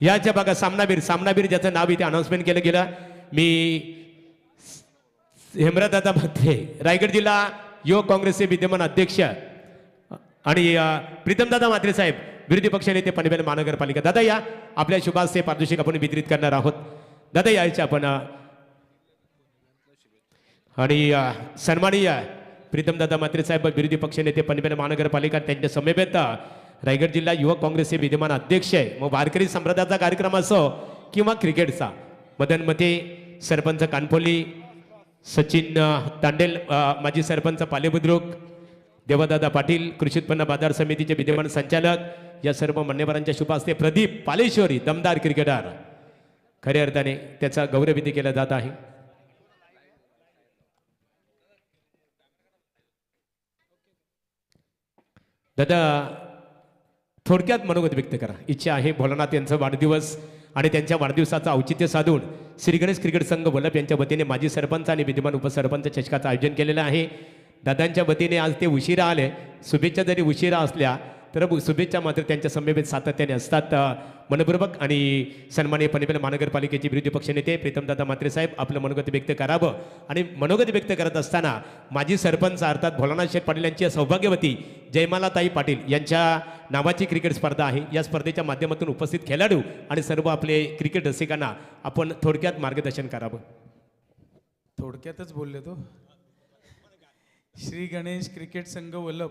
याच्या बघा सामनावीर ज्याचं नाव इथे अनाउन्समेंट केलं गेलं. मी हेमरादादा म्हात्रे, रायगड जिल्हा युवक काँग्रेसचे विद्यमान अध्यक्ष आणि प्रीतमदादा म्हात्रे साहेब, विरोधी पक्ष नेते पनवेल महानगरपालिका. दादा या, आपल्या शुभास्ते पारितोषिक आपण वितरित करणार आहोत. दादा यायचे आपण आणि सन्माननीय प्रीतमदादा म्हात्रे साहेब, विरोधी पक्ष नेते पनवेल महानगरपालिका, त्यांच्या समवेत रायगड जिल्हा युवक काँग्रेसचे विद्यमान अध्यक्ष आहे. मग वारकरी संप्रदायाचा कार्यक्रम असो किंवा क्रिकेटचा, मदन मते, सरपंच कानपोली, सचिन तांडेल, माजी सरपंच पालेबुद्रुक, देवदादा पाटील, कृषी उत्पन्न बाजार समितीचे विद्यमान संचालक, या सर्व मान्यवरांच्या शुभ हस्ते प्रदीप पालेश्वरी, दमदार क्रिकेटर, खऱ्या अर्थाने त्याचा गौरवविधी केला जात आहे. दादा थोडक्यात मनोगत व्यक्त करा. इच्छा आहे भोलानाथ यांचा वाढदिवस आणि त्यांच्या वाढदिवसाचं औचित्य साधून श्री गणेश क्रिकेट संघ वल्लभ यांच्या वतीने माजी सरपंच आणि विद्यमान उपसरपंच चषकाचं आयोजन केलेलं आहे. दादांच्या वतीने आज ते उशिरा आले. शुभेच्छा जरी उशिरा असल्या तर शुभेच्छा मात्र त्यांच्या समवेत सातत्याने असतात. मनपूर्वक आणि सन्माननीय पनवेल महानगरपालिकेचे विरोधी पक्षनेते प्रीतमदादा म्हात्रे साहेब आपलं मनोगत व्यक्त करावं. आणि मनोगत व्यक्त करत असताना माजी सरपंच अर्थात भोलानाथ शेठ पाटील यांची सौभाग्यवती जयमालाताई पाटील यांच्या नावाची क्रिकेट स्पर्धा आहे. या स्पर्धेच्या माध्यमातून उपस्थित खेळाडू आणि सर्व आपले क्रिकेट रसिकांना आपण थोडक्यात मार्गदर्शन करावं. थोडक्यातच बोलले तो. श्री गणेश क्रिकेट संघ वल्लभ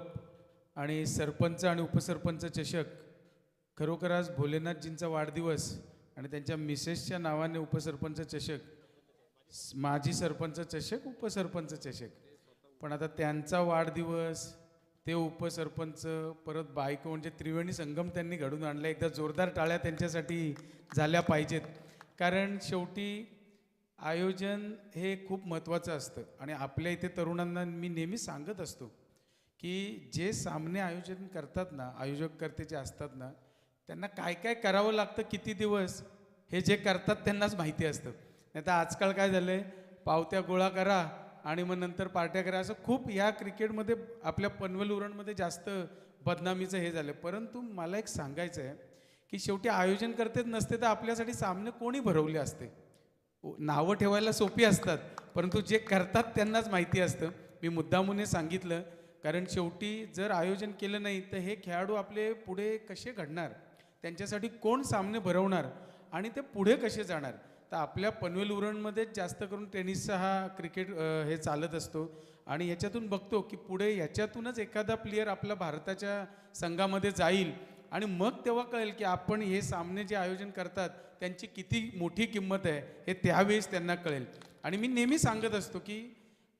आणि सरपंच आणि उपसरपंच चषक, खरोखर आज भोलेनाथजींचा वाढदिवस आणि त्यांच्या मिसेसच्या नावाने उपसरपंच चषक, माजी सरपंच चषक, उपसरपंच चषक. पण आता त्यांचा वाढदिवस, ते उपसरपंच, परत बायको, म्हणजे त्रिवेणी संगम त्यांनी घडून आणला. एकदा जोरदार टाळ्या त्यांच्यासाठी झाल्या पाहिजेत. कारण शेवटी आयोजन हे खूप महत्त्वाचं असतं. आणि आपल्या इथे तरुणांना मी नेहमी सांगत असतो की जे सामने आयोजन करतात ना, आयोजककर्ते जे असतात ना, त्यांना काय काय करावं लागतं, किती दिवस, हे जे करतात त्यांनाच माहिती असतं. नाही तर आजकाल काय झालं आहे, पावत्या गोळा करा आणि मग नंतर पार्ट्या करा, असं खूप या क्रिकेटमध्ये आपल्या पनवेल उरणमध्ये जास्त बदनामीचं हे झालं. परंतु मला एक सांगायचं आहे की शेवटी आयोजन करतेच नसते तर आपल्यासाठी सामने कोणी भरवले असते. नावं ठेवायला सोपी असतात, परंतु जे करतात त्यांनाच माहिती असतं. मी मुद्दामून सांगितलं कारण शेवटी जर आयोजन केलं नाही तर हे खेळाडू आपले पुढे कसे घडणार, त्यांच्यासाठी कोण सामने भरवणार आणि ते पुढे कसे जाणार. तर आपल्या पनवेल उरणमध्येच जास्त करून टेनिसचा हा क्रिकेट हे चालत असतो. आणि याच्यातून बघतो की पुढे याच्यातूनच एखादा प्लेयर आपल्या भारताच्या संघामध्ये जाईल आणि मग तेव्हा कळेल की आपण हे सामने जे आयोजन करतात त्यांची किती मोठी किंमत आहे हे त्यावेळेस त्यांना कळेल. आणि मी नेहमी सांगत असतो की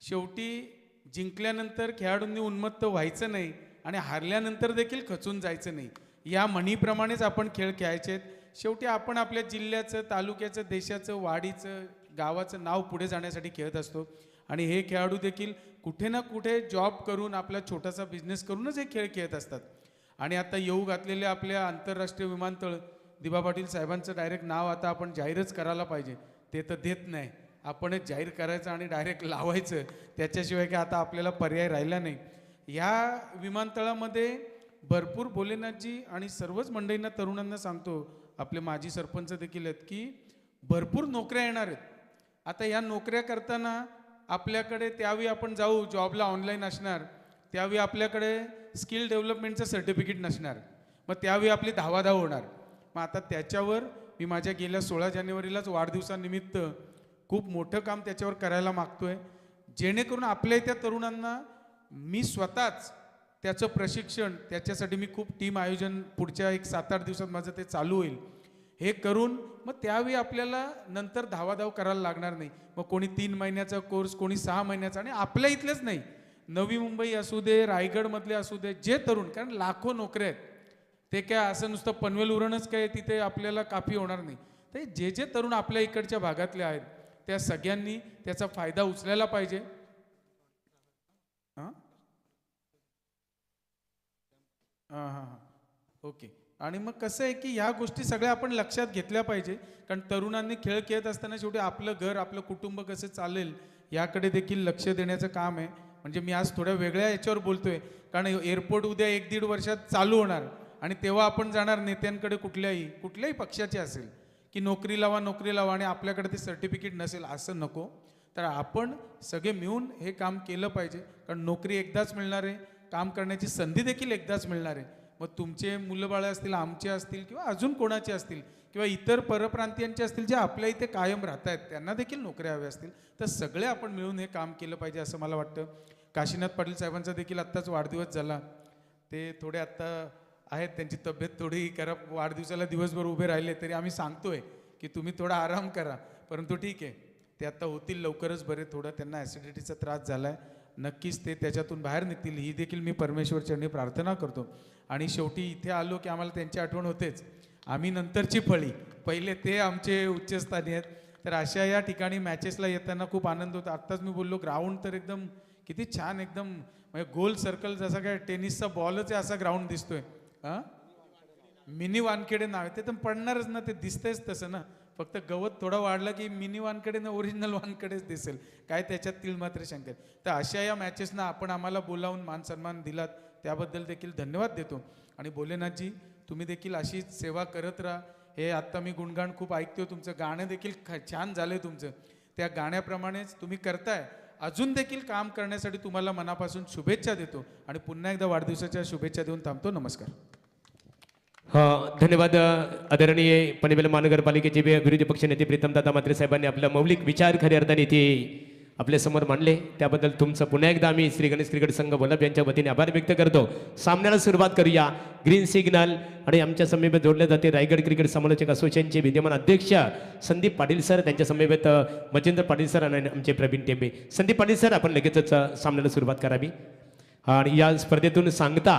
शेवटी जिंकल्यानंतर खेळाडूंनी उन्मत्त व्हायचं नाही आणि हारल्यानंतर देखील खचून जायचं नाही. या म्हणीप्रमाणेच आपण खेळ खेळायचे आहेत. शेवटी आपण आपल्या जिल्ह्याचं, तालुक्याचं, देशाचं, वाडीचं, गावाचं नाव पुढे जाण्यासाठी खेळत असतो. आणि हे खेळाडू देखील कुठे ना कुठे जॉब करून, आपला छोटासा बिझनेस करूनच हे खेळ खेळत असतात. आणि आता येऊ घातलेले आपल्या आंतरराष्ट्रीय विमानतळ दिबा पाटील साहेबांचं डायरेक्ट नाव आता आपण जाहीरच करायला पाहिजे. ते तर देत नाही, आपणच जाहीर करायचं आणि डायरेक्ट लावायचं, त्याच्याशिवाय काय आता आपल्याला पर्याय राहिला नाही. ह्या विमानतळामध्ये भरपूर भोलेनाथजी आणि सर्वच मंडळींना, तरुणांना सांगतो, आपले माजी सरपंच देखील आहेत की भरपूर नोकऱ्या येणार आहेत. आता या नोकऱ्या करताना आपल्याकडे त्यावेळी आपण जाऊ जॉबला, ऑनलाईन असणार, त्यावेळी आपल्याकडे स्किल डेव्हलपमेंटचं सर्टिफिकेट नसणार, मग त्यावेळी आपली धावाधाव होणार. मग आता त्याच्यावर मी माझ्या गेल्या 16 जानेवारीलाच वाढदिवसानिमित्त खूप मोठं काम त्याच्यावर करायला मागतोय, जेणेकरून आपल्या इथल्या तरुणांना मी स्वतःच त्याचं प्रशिक्षण, त्याच्यासाठी मी खूप टीम आयोजन पुढच्या 7-8 दिवसात माझं ते चालू होईल. हे करून मग त्यावेळी आपल्याला नंतर धावाधाव करायला लागणार नाही. मग कोणी 3 महिन्याचा कोर्स, कोणी 6 महिन्याचा. आणि आपल्या इथलेच नाही, नवी मुंबई असू दे, रायगडमधले असू दे, जे तरुण, कारण लाखो नोकऱ्या आहेत, ते काय असं नुसतं पनवेल उरणच काय तिथे आपल्याला काफी होणार नाही. ते जे जे तरुण आपल्या इकडच्या भागातले आहेत त्या सगळ्यांनी त्याचा फायदा उचलायला पाहिजे. हां हां हां ओके. आणि मग कसं आहे की ह्या गोष्टी सगळ्या आपण लक्षात घेतल्या पाहिजे. कारण तरुणांनी खेळ खेळत असताना शेवटी आपलं घर, आपलं कुटुंब कसं चालेल याकडे देखील लक्ष देण्याचं काम आहे. म्हणजे मी आज थोड्या वेगळ्या याच्यावर बोलतोय कारण एअरपोर्ट उद्या 1-1.5 वर्षात चालू होणार आणि तेव्हा आपण जाणार नेत्यांकडे कुठल्याही पक्षाचे असेल की नोकरी लावा आणि आपल्याकडे ते सर्टिफिकेट नसेल असं नको. तर आपण सगळे मिळून हे काम केलं पाहिजे, कारण नोकरी एकदाच मिळणार आहे, काम करण्याची संधी देखील एकदाच मिळणार आहे. मग तुमचे मुलंबाळं असतील, आमचे असतील किंवा अजून कोणाचे असतील किंवा इतर परप्रांतीयांचे असतील जे आपल्या इथे कायम राहत आहेत, त्यांना देखील नोकऱ्या हव्या असतील, तर सगळे आपण मिळून हे काम केलं पाहिजे असं मला वाटतं. काशीनाथ पाटील साहेबांचा देखील आत्ताच वाढदिवस झाला. ते थोडे आत्ता आहेत, त्यांची तब्येत थोडी खराब, वाढदिवसाला दिवसभर उभे राहिले तरी आम्ही सांगतोय की तुम्ही थोडा आराम करा, परंतु ठीक आहे, ते आता होतील लवकरच बरे. थोडं त्यांना ॲसिडिटीचा त्रास झाला आहे, नक्कीच ते त्याच्यातून बाहेर निघतील ही देखील मी परमेश्वरचरणी प्रार्थना करतो. आणि शेवटी इथे आलो की आम्हाला त्यांची आठवण होतेच, आम्ही नंतरची फळी, पहिले ते आमचे उच्चस्थानी आहेत. तर अशा या ठिकाणी मॅचेसला येताना खूप आनंद होता. आत्ताच मी बोललो ग्राउंड तर एकदम किती छान, एकदम म्हणजे गोल सर्कल, जसा काय टेनिसचा बॉलच आहे असा ग्राउंड दिसतोय. हां, मिनी वानखेडे नाव आहे, ते तर पडणारच ना, ते दिसतंयच तसं ना, फक्त गवत थोडं वाढलं की मिनी वानखेडे ना ओरिजिनल वानखेडेच दिसेल, काय त्याच्यात तिळ मात्र शंकर. तर अशा या मॅचेसना आपण आम्हाला बोलावून मान सन्मान दिलात त्याबद्दल देखील धन्यवाद देतो. आणि भोलेनाथजी, तुम्ही देखील अशीच सेवा करत राहा. हे आत्ता मी गुणगाण खूप ऐकतो, तुमचं गाणं देखील छान झालंय तुमचं, त्या गाण्याप्रमाणेच तुम्ही करताय, अजून देखील काम करण्यासाठी तुम्हाला मनापासून शुभेच्छा देतो आणि पुन्हा एकदा वाढदिवसाच्या शुभेच्छा देऊन थांबतो. नमस्कार. धन्यवाद. आदरणीय पनवेल महानगरपालिकेचे विरोधी पक्षनेते प्रीतमदादा म्हात्रे साहेबांनी आपला मौलिक विचार खऱ्या अर्थाने ते आपल्यासमोर मांडले, त्याबद्दल तुमचं पुन्हा एकदा आम्ही श्री गणेश क्रिकेट संघ वल्लभ यांच्या वतीने आभार व्यक्त करतो. सामन्याला सुरुवात करूया. ग्रीन सिग्नल आणि आमच्या समवेत जोडले जाते रायगड क्रिकेट समालोचक असोसिएशनचे विद्यमान अध्यक्ष संदीप पाटील सर, त्यांच्या समवेत मच्छिंद्र पाटील सर आणि आमचे प्रवीण टेंबे. संदीप पाटील सर, आपण लगेचच सामन्याला सुरुवात करावी. आणि या स्पर्धेतून सांगता